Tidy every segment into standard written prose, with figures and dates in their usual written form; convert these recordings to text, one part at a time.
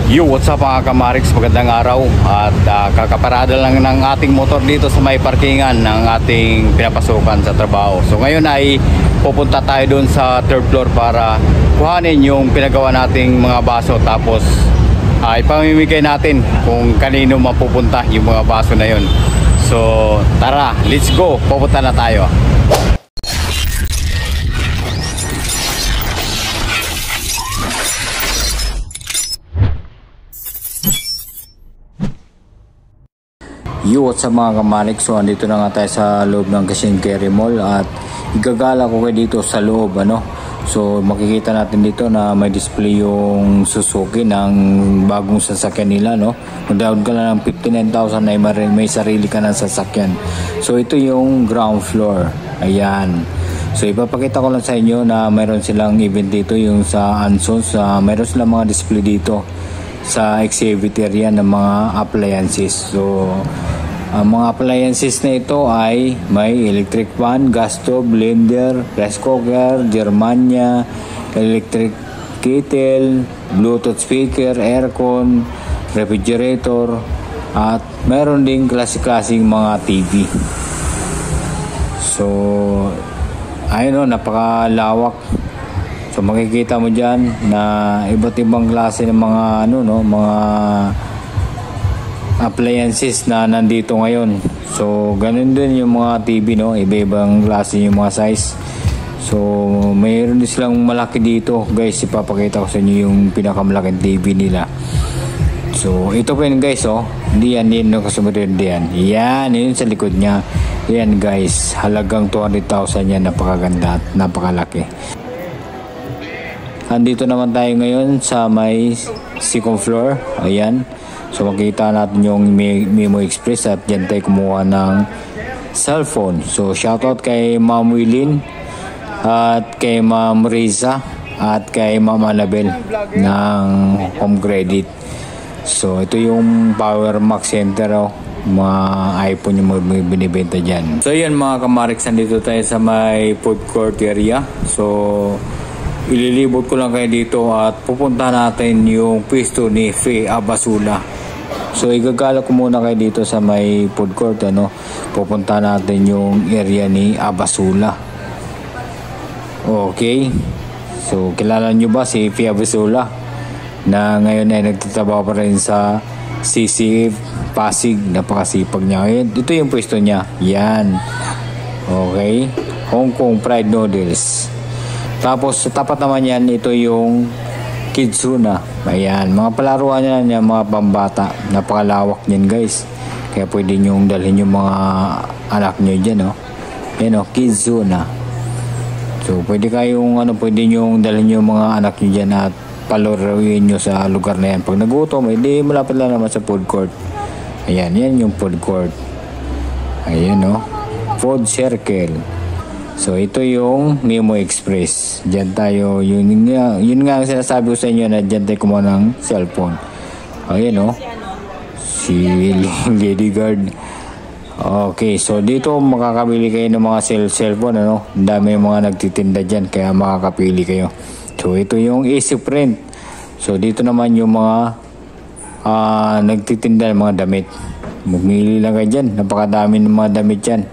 Yo, what's up mga kamarix, magandang araw. At kakaparada lang ng ating motor dito sa may parkingan ng ating pinapasukan sa trabaho. So ngayon ay pupunta tayo dun sa third floor para kuhanin yung pinagawa nating mga baso. Tapos ipamimigay natin kung kanino mapupunta yung mga baso na yun. So tara, let's go, pupunta na tayo. Yo, what's up mga kamanik? So andito na nga tayo sa loob ng Kasinkeri Mall at igagala ko kayo dito sa loob, ano. So makikita natin dito na may display yung Suzuki ng bagong sasakyan nila, no. Mag-down ka lang ng 59,000 ay may sarili ka ng sasakyan. So ito yung ground floor. Ayan. So ipapakita ko lang sa inyo na mayroon silang event dito yung sa Ansons. Mayroon silang mga display dito sa exhibit area ng mga appliances. So ang mga appliances na ito ay may electric fan, gas stove, blender, rice cooker, Germania, electric kettle, Bluetooth speaker, aircon, refrigerator, at mayroon ding klase-klaseng mga TV. So ayun, napakalawak. So makikita mo diyan na iba't ibang klase ng mga mga appliances na nandito ngayon. So ganun din yung mga TV, no, iba-ibang klase yung mga size. So mayroon din silang malaki dito, guys. Ipapakita ko sa inyo yung pinakamalaking TV nila. So ito po yun, guys, oh. Hindi yan no, kasunod yan. Yan, yun sa likod niya. Yan, guys, halagang 200,000 yan. Napakaganda at napakalaki. Andito naman tayo ngayon sa may second floor. Ayan. So makita natin yung Memo Express at dyan tayo kumuha ng cellphone. So shoutout kay Ma'am Wilin at kay Ma'am Riza at kay Ma'am Anabel ng Home Credit. So ito yung Power Max Center, oh. Mga iPhone yung binibenta dyan. So yun mga kamarix, nandito tayo sa may food court area. So ililibot ko lang kayo dito at pupunta natin yung pwesto ni Fe Abasula. So igagala ko muna kayo dito sa may food court, ano. Pupunta natin yung area ni Abasula. Okay. So kilala nyo ba si Fe Abasula na ngayon ay nagtatrabaho pa rin sa CCF Pasig? Napakasipag niya ngayon. Ito yung pwesto niya. Yan. Okay. Hong Kong Fried Noodles. Tapos sa tapat naman yan, ito yung Kidzuna. Ayan, mga palaruan niya, mga pambata. Napakalawak niyan, guys. Kaya pwede nyo dalhin yung mga anak nyo dyan, oh. Yan, oh, Kidzuna. So pwede kayong pwede nyo dalhin yung mga anak nyo dyan at palaruin nyo sa lugar na yan. Pag nagutom, hindi malapit lang naman sa food court. Ayan, yan yung food court. Ayan, oh, Food Circle. So ito yung Memo Express. Diyan tayo, yun nga ang sinasabi ko sa inyo na diyan tayo kumuha ng cellphone. Ayan, oh, si Lady Guard. Okay, so dito makakabili kayo ng mga cellphone, ano. Ang dami mga nagtitinda diyan, kaya makakapili kayo. So ito yung Easy Print. So dito naman yung mga nagtitinda ng mga damit. Bumili lang kayo diyan. Napakadami ng mga damit diyan.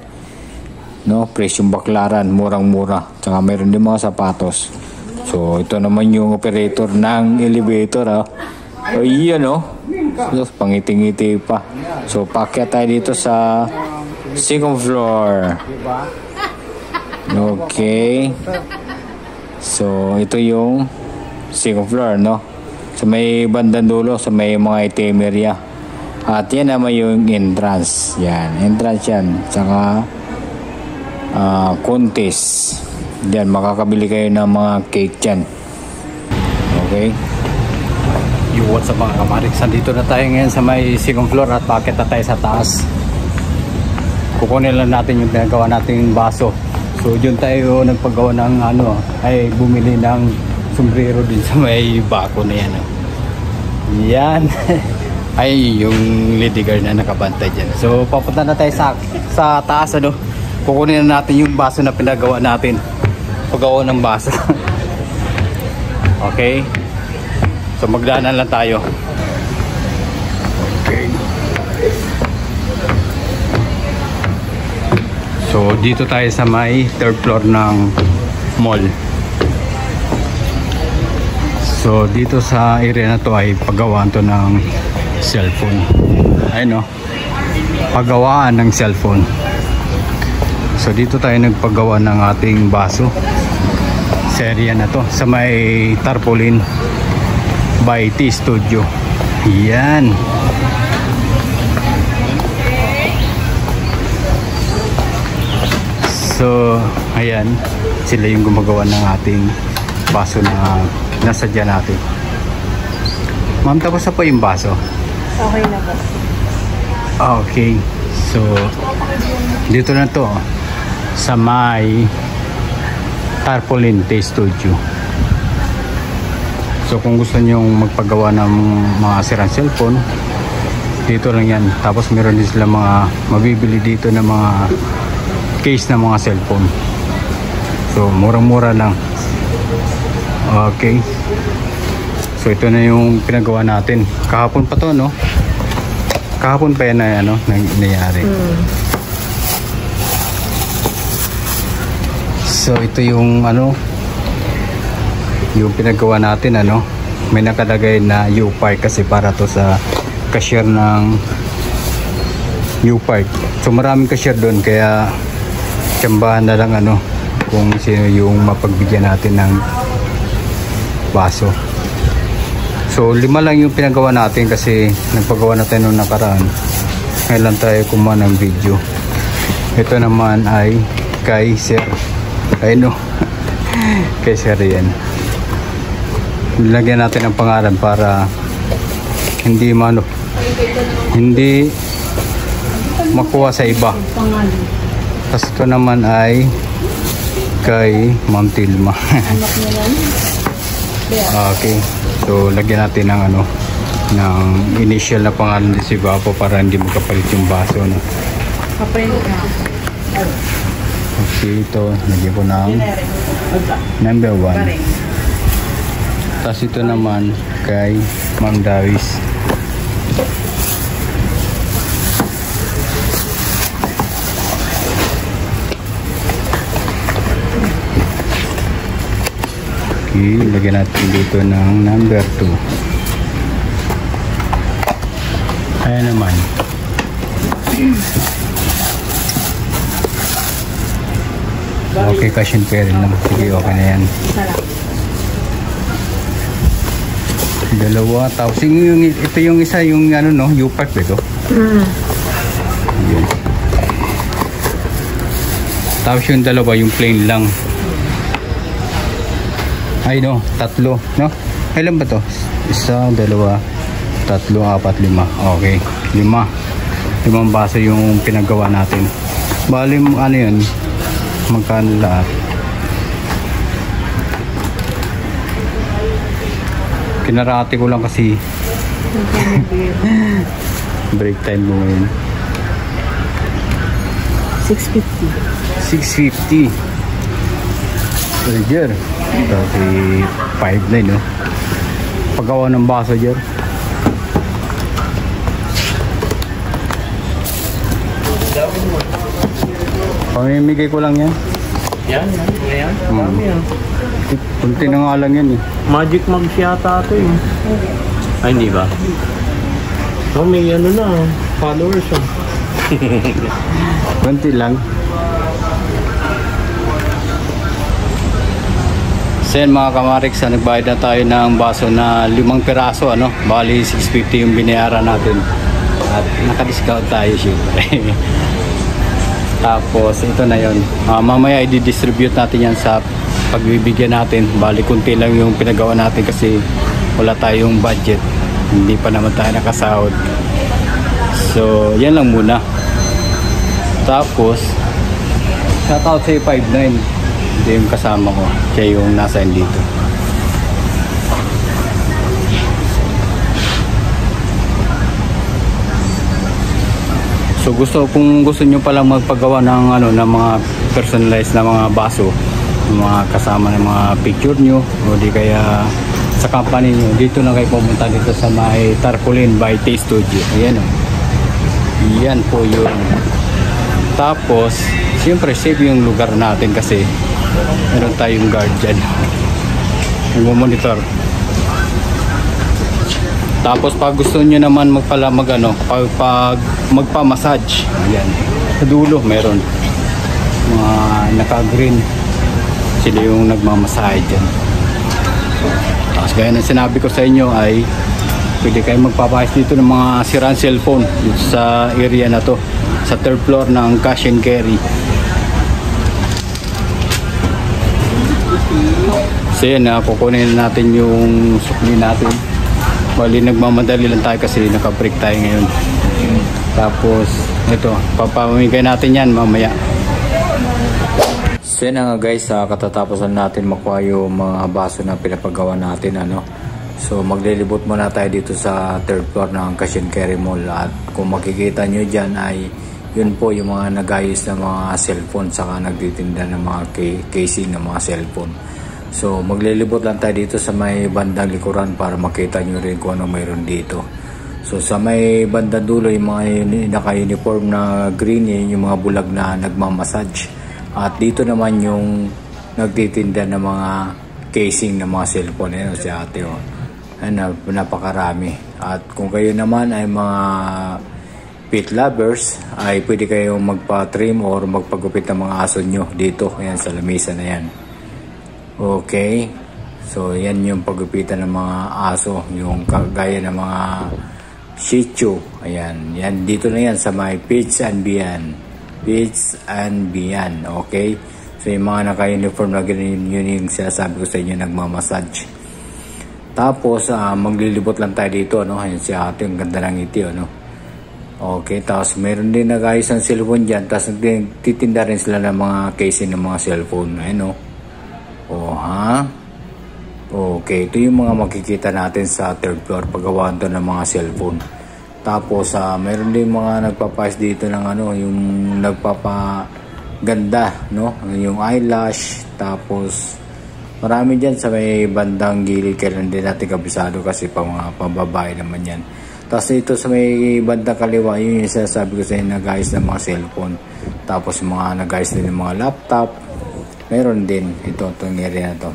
No, presyong baklaran, murang-mura. Tsaka mayroon din mga sapatos. So ito naman yung operator ng elevator, oh. O yan, oh. So, pangiti-ngiti pa. So pakyat tayo dito sa second floor. Okay. So ito yung second floor, no. Sa may bandang dulo, sa may mga item area. At yan naman yung entrance. Yan, entrance yan. Tsaka contest. Diyan makakabili kayo ng mga cake dyan. Okay. Yung what's up mga kamarix, dito na tayo ngayon sa may second floor at packet na tayo sa taas. Kukunin lang natin yung pinagawa nating baso. So dyan tayo nagpagawa ng ay bumili ng sombrero din sa may bako na yan, oh. Yan. Ay yung lady guard na nakabantay dyan. So papunta na tayo sa taas, ano. Kukunin na natin yung baso na pinagawa natin. Paggawa ng baso. Okay. So magdaanan lang tayo. So dito tayo sa may third floor ng mall. So dito sa area na to ay paggawaan to ng cellphone. Ayun, no? Paggawaan ng cellphone. So dito tayo nagpagawa ng ating baso sa area na to sa may tarpaulin by T Studio. Yan. So ayan, sila yung gumagawa ng ating baso na nasadya natin. Ma'am, tapos na po yung baso? Okay na po. Okay. So dito na to sa may tarpaulin T Studio. So kung gusto nyong magpagawa ng mga sirang cellphone, dito lang yan. Tapos meron din sila mga mabibili dito na mga case ng mga cellphone. So murang-mura lang. Okay. So ito na yung pinagawa natin. Kahapon pa to, no? Kahapon pa yan na nangyari. So ito yung yung pinagawa natin, may nakalagay na U-Park kasi para to sa cashier ng U-Park. So maraming cashier doon kaya tsambahan na lang kung sino yung mapagbigyan natin ng baso. So 5 lang yung pinagawa natin kasi nagpagawa natin noong nakaraan. Ngayon lang tayo kumuha ng video. Ito naman ay kay Sir. Kay Sir yan. Nilagyan natin ang pangalan para hindi makuha sa iba. Tapos ito naman ay kay Ma'am Tilma. Okay. So lagyan natin ng ng initial na pangalan ni si Bapo para hindi magkapalit yung baso, no? Okay, ito lagyan ko ng number 1. Tapos ito naman kay Ma'am Dawis. Okay, lagyan natin dito ng number 2. Ayan naman. Okay, cash and carry lang. Sige, okay na yan. Dalawa. Tapos ito yung isa, yung U-Park ito. Ayan. Tapos yung dalawa, yung plain lang. Ay no, 3, no? Ilan ba to? 1, 2, 3, 4, 5. Okay, 5 baso yung pinagawa natin. Bali yun, magkano lahat? Kinarate ko lang kasi break time mo ngayon. 650. Roger. 35 na, no? Paggawa ng baso dyan. Pamimigay ko lang yan. Yan. Kunti na nga lang yan, eh. Magic mags yata ito, eh. Ay, hindi ba? Oh, may followers, oh. Kunti lang. So yan mga kamarix, nagbayad na tayo ng baso na 5 piraso, bali 650 yung binayaran natin at naka-discount tayo syempre. Tapos ito na yon, mamaya i-distribute natin yan sa pagbibigyan natin. Bali kunti lang yung pinagawa natin kasi wala tayong budget, hindi pa naman tayo nakasahod. So yan lang muna. Tapos shoutout sa 59, hindi yung kasama ko, siya yung nasa dito. So kung gusto nyo palang magpagawa ng ng mga personalized na mga baso, mga kasama ng mga picture nyo o di kaya sa company nyo, dito na kayo pumunta dito sa may tarpaulin by T Studio. Ayan, Yan po yun. Tapos, siyempre safe yung lugar natin kasi meron tayong guard dyan. Nag-monitor. Tapos pag gusto nyo naman pag magpa-massage, ayan, sa dulo meron mga naka-green, sila yung nagmamassage dyan. Tapos gaya ng sinabi ko sa inyo ay pwede kayo magpapayos dito ng mga sirang cellphone dito sa area na to, sa third floor ng cash and carry. So yan, kukunin natin yung sukli natin. Bali nagmamadali lang tayo kasi naka-break tayo ngayon. Tapos ito, papamigay natin yan mamaya. So yan nga guys, katatapusan natin makuha yung mga baso na pinapagawa natin. So maglilibot muna tayo dito sa third floor ng Cash and Carry Mall. At kung makikita nyo dyan ay yun po yung mga nagayos ng mga cellphone saka nagtitinda ng mga casing ng mga cellphone. So maglilibot lang tayo dito sa may bandang likuran para makita nyo rin kung ano mayroon dito. So sa may bandang dulo yung mga naka-uniform na green, yung mga bulag na nagmamassage. At dito naman yung nagtitinda ng mga casing ng mga cellphone. Ayan si ate, oh. Napakarami. At kung kayo naman ay mga pet lovers, ay pwede kayong magpa-trim or magpagupit ng mga aso nyo dito. Ayan sa lamesa na yan. Okay, so yan yung paggupitan ng mga aso, yung kagaya ng mga Shih Tzu. Ayan, yan dito na yan sa may Pets and Beyond. Pets and Beyond, okay. So yung mga naka-uniform na ganyan, yun yung sinasabi ko sa inyo, nagmamassage. Tapos maglilibot lang tayo dito, ayan si ate, yung ganda ng ngiti, okay. Tapos meron din nag-ayos ng cellphone dyan. Tapos titinda rin sila ng mga casing ng mga cellphone, ayan, okay, ito yung mga makikita natin sa third floor paggawaan to ng mga cellphone. Tapos meron din mga nagpapayos dito ng yung nagpapaganda, yung eyelash. Tapos marami dyan sa may bandang gilid, kailan din natin kabisado kasi pa mga pambabae naman yan. Tapos ito sa may bandang kaliwa, yun yung sinasabi ko sa inyo, nag-ayos ng mga cellphone. Tapos mga nag-ayos din ng mga laptop. Meron din itong area na to.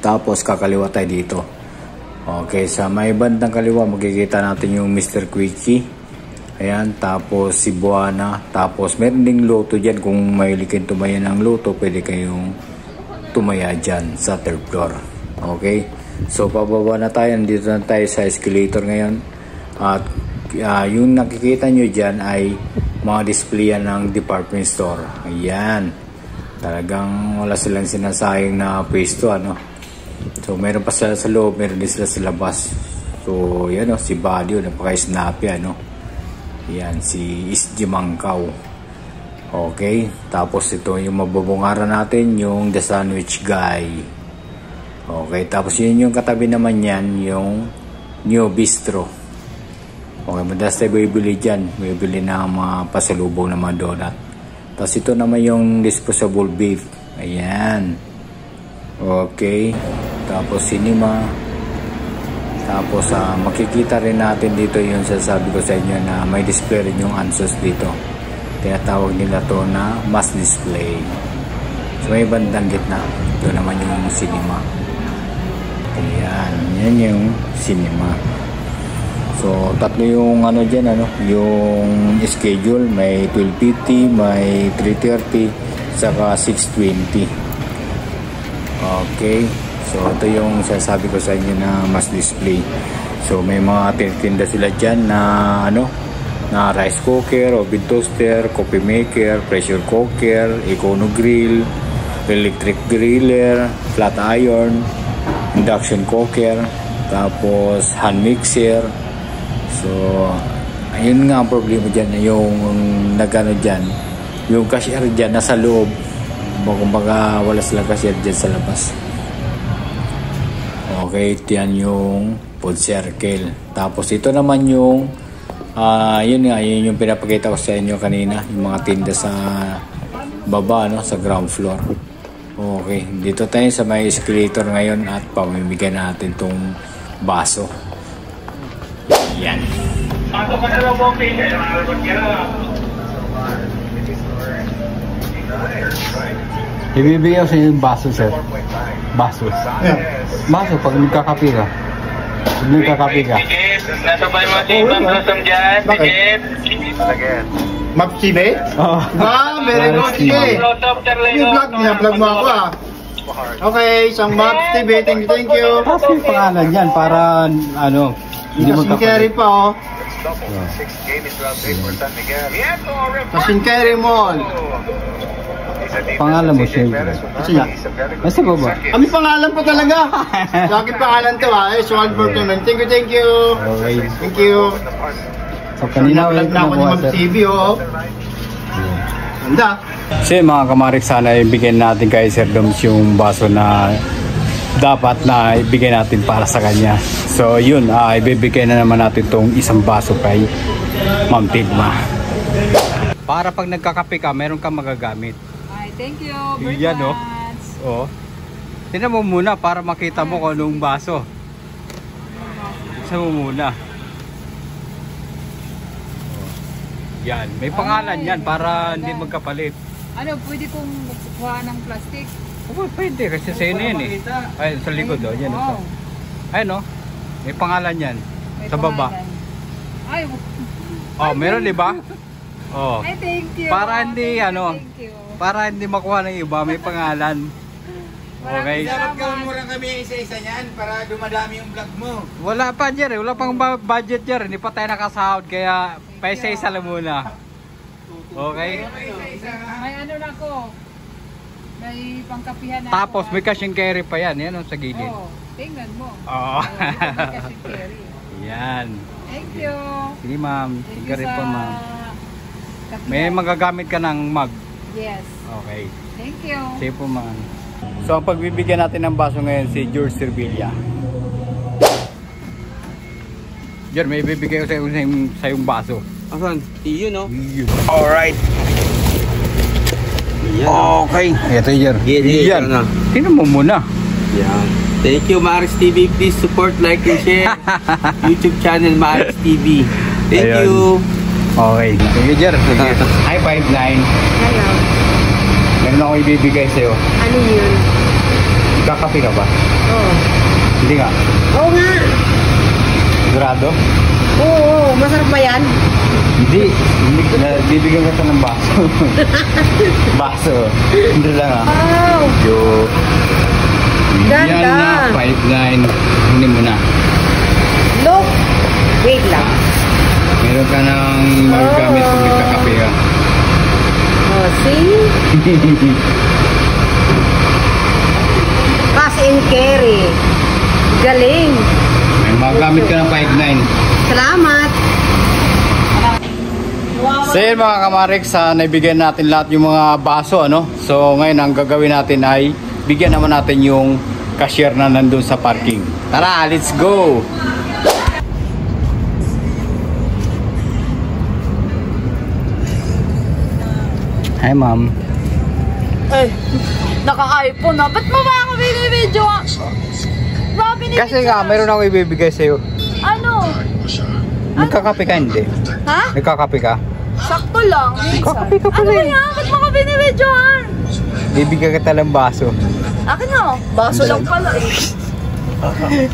Tapos kakaliwa tayo dito. Okay, sa may bandang kaliwa makikita natin yung Mr. Quickie. Ayan, tapos si Buana. Tapos meron ding loto dyan. Kung mahilikin tumaya ng loto, pwede kayong tumaya dyan sa third floor. Okay, so pababa na tayo. Nandito na tayo sa escalator ngayon. At yung nakikita nyo dyan ay mga displayan ng department store. Ayan, talagang wala silang sinasayang na pwesto, So meron pa sila sa loob, meron din sila sa labas. So yan, si Badio, napaka-snappy, yan si Isji Mangkaw. Okay, tapos ito yung mabubungaran natin, yung The Sandwich Guy. Okay, tapos yun yung katabi naman yan, yung New Bistro. Okay, madalas tayo bibili dyan, bibili ng mga pasalubong ng mga donut. Tapos ito naman yung disposable beef. Ayan. Okay. Tapos cinema. Tapos makikita rin natin dito yung sasabi ko sa inyo na may display rin yung Ansos dito. Tinatawag nila to na mass display. So may bandang gitna. Ito naman yung cinema. Ayan. Yan yung cinema. So tatlo yung dyan, yung schedule, may 12:50, may 3:30, saka 6:20. Okay, so ito yung sasabi ko sa inyo na mass display. So may mga tinda sila dyan na na rice cooker, oven toaster, coffee maker, pressure cooker, econo grill, electric griller, flat iron, induction cooker, tapos hand mixer. So, ayun nga ang problema dyan, yung dyan, yung cashier dyan nasa loob, kumbaga wala silang cashier dyan sa labas. Okay, yan yung food circle. Tapos ito naman yung yun yung pinapakita ko sa inyo kanina, yung mga tinda sa baba, sa ground floor. Okay, dito tayo sa may escalator ngayon at pamimigyan natin tong baso. Yan. Ibibigay ko sa inyo yung baso, sir. Baso. Baso, pag nagkakape ka. Pag nagkakape ka. Nasa ba yung mga tibang kusam dyan? Bakit? Max TV? Oo. Ah, very good. Sige. Vlog mo ako ah. Okay, isang Max TV. Thank you. Tapos yung pangalan yan para ano, hindi Kasing carry magkapalit. pa oh. Kasing carry mall. Pangalan mo siya. Kasi nga. Nasa baba. Kami pangalan pa talaga. Sa akin pangalan to ah. Swag Bertonan. Thank you. Okay. Thank you. So kanina Vlog na ako ni Max TV oh. Ganda. So mga kamarik, sana ibigyan natin kay Sir Doms yung baso na dapat na ibigay natin para sa kanya. So yun, ibibigay na naman natin tong isang baso kay Ma'am Tigma. Para pag nagkakape ka, meron kang magagamit. Ay, thank you very Yan, no? much. Oo. Tingnan mo muna para makita mo kung anong baso. Tingnan mo muna. Yan, may pangalan yan para hindi magkapalit. Ano, pwede kong kuha ng plastic? Oh, pwede kasi sa inyo yan eh. Ay, sa likod oh, yan. Wow. Ay no, may pangalan yan. May Sa baba. pangalan. Ay, Oh, meron di ba? Oh. ay, thank you. Para hindi, Thank you, ano, Thank you. Para hindi makuha ng iba, may pangalan. Okay. Dapat gawin mo lang kami isa-isa niyan para dumadami yung vlog mo. Wala pa dyan eh, wala pang budget dyan. Hindi pa tayo nakasahod, kaya paisa-isa lang muna. Okay? May ano na ko. May pangkapihan na Tapos ako. may cash and carry pa yan, yan ang sa gilid. Oh, tingnan mo. Oo. May cash and carry. Yan. Thank you. Sige ma'am, Thank tingnan you rin sa po ma'am. kapihan. May magagamit ka ng mug. Yes. Okay. Thank you. Sige po ma'am. So ang pagbibigyan natin ng baso ngayon si George Servilla. George, may bibigay ko sa yung baso. Asan? Iyo, no? Alright. Okay. Ito George. Yan. Tingnan mo muna. Yan. Thank you, Maris TV. Please support, like, and share. YouTube channel, Maris TV. Thank Ayun. you. Okay. Sige George. Hi 59. Hello. Meron ako ibibigay sa'yo. Ano yun? Kakape ka ba? Oo. Hindi nga. Oo nga. Sigurado? Oo, masarap ba yan? Hindi. Bibigyan ka ng baso. Baso. Hindi lang ah. Wow. Yo. Ganda. Yan na. 5-9. Hindi mo na. Look. Wait lang. Meron ka ng magagamit kung nagkakape ka. Oh, see? Cash and carry. Galing. May magagamit ka ng 5-9. Salamat. So yun mga kamarik, naibigyan natin lahat yung mga baso ano. So ngayon ang gagawin natin ay bigyan naman natin yung cashier na nandun sa parking. Tara, let's go! Hi ma'am. Ay, naka-iPhone na. Ba't mo ba ako binibidyo? Grabe ni Kasi nga, meron ako ibibigay sa'yo. Ano? Nagkakape ka hindi? Ha? Nagkakape ka? Sakto lang. Nagkakape ka Ano pala ba eh. yan? Ba't mo ako binibidyohan? Bibigyan kita ng baso. Akin na. Baso lang pala eh.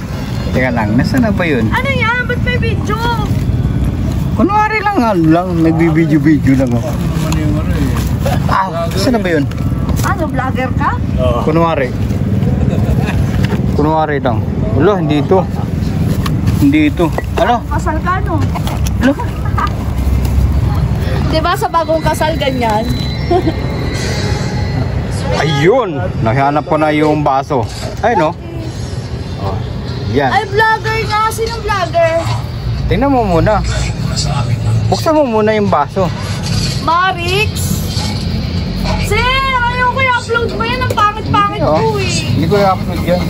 Teka lang, nasaan na ba yun? Ano yan? Ba't may video? Kunwari lang, ano lang, nagbibideo-video lang ako. Saan na ba yun? Ano, vlogger ka? Kunwari. Kunwari lang. Wala, hindi ito. Hindi ito. Ano? Kasal ka, no? Ano? Diba sa bagong kasal ganyan? Ayun! Nahanap ko na yung baso. Ay, no? Oh, yan. Ay, vlogger nga. Sinong vlogger? Tingnan mo muna. Buksan mo muna yung baso. Marix? Sir, ayaw ko i-upload mo yan. Ang pangit-pangit Oh, ko eh. hindi ko i-upload yan.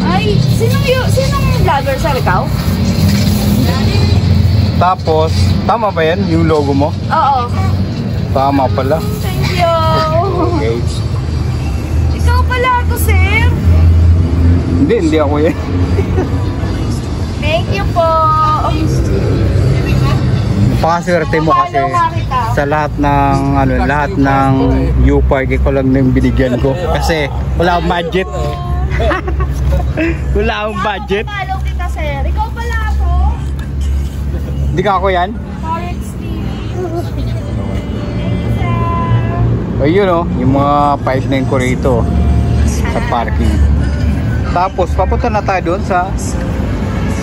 Ay, sinong vlogger? Sir, ikaw? Tapos, tama ba yan? Yung logo mo? Oo. Tama pala. Thank you. Okay. Ikaw pala to, sir. Hindi ako yan. Thank you po. Napakaswerte mo kasi sa lahat ng lahat ng U-Park ko lang nang binigyan ko kasi wala akong budget. Wala akong budget. Follow kita, sir. Ikaw pala ako. Hindi ka ako yan? Forex TV. Ayun oh, yung mga pipeline ko rito sa parking. Tapos papunta na tayo doon sa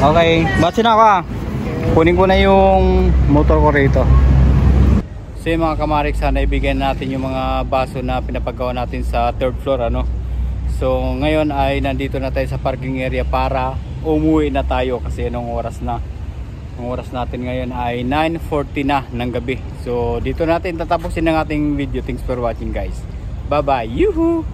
okay, batsi na ako ah. Kunin ko na yung motor ko rito. So yung mga kamarik, sana ibigyan natin yung mga baso na pinapagawa natin sa 3rd floor ano. So ngayon ay nandito na tayo sa parking area para umuwi na tayo kasi anong oras na. Ang oras natin ngayon ay 9:40 na ng gabi. So dito natin tatapusin ang ating video. Thanks for watching guys. Bye bye. Yuhu!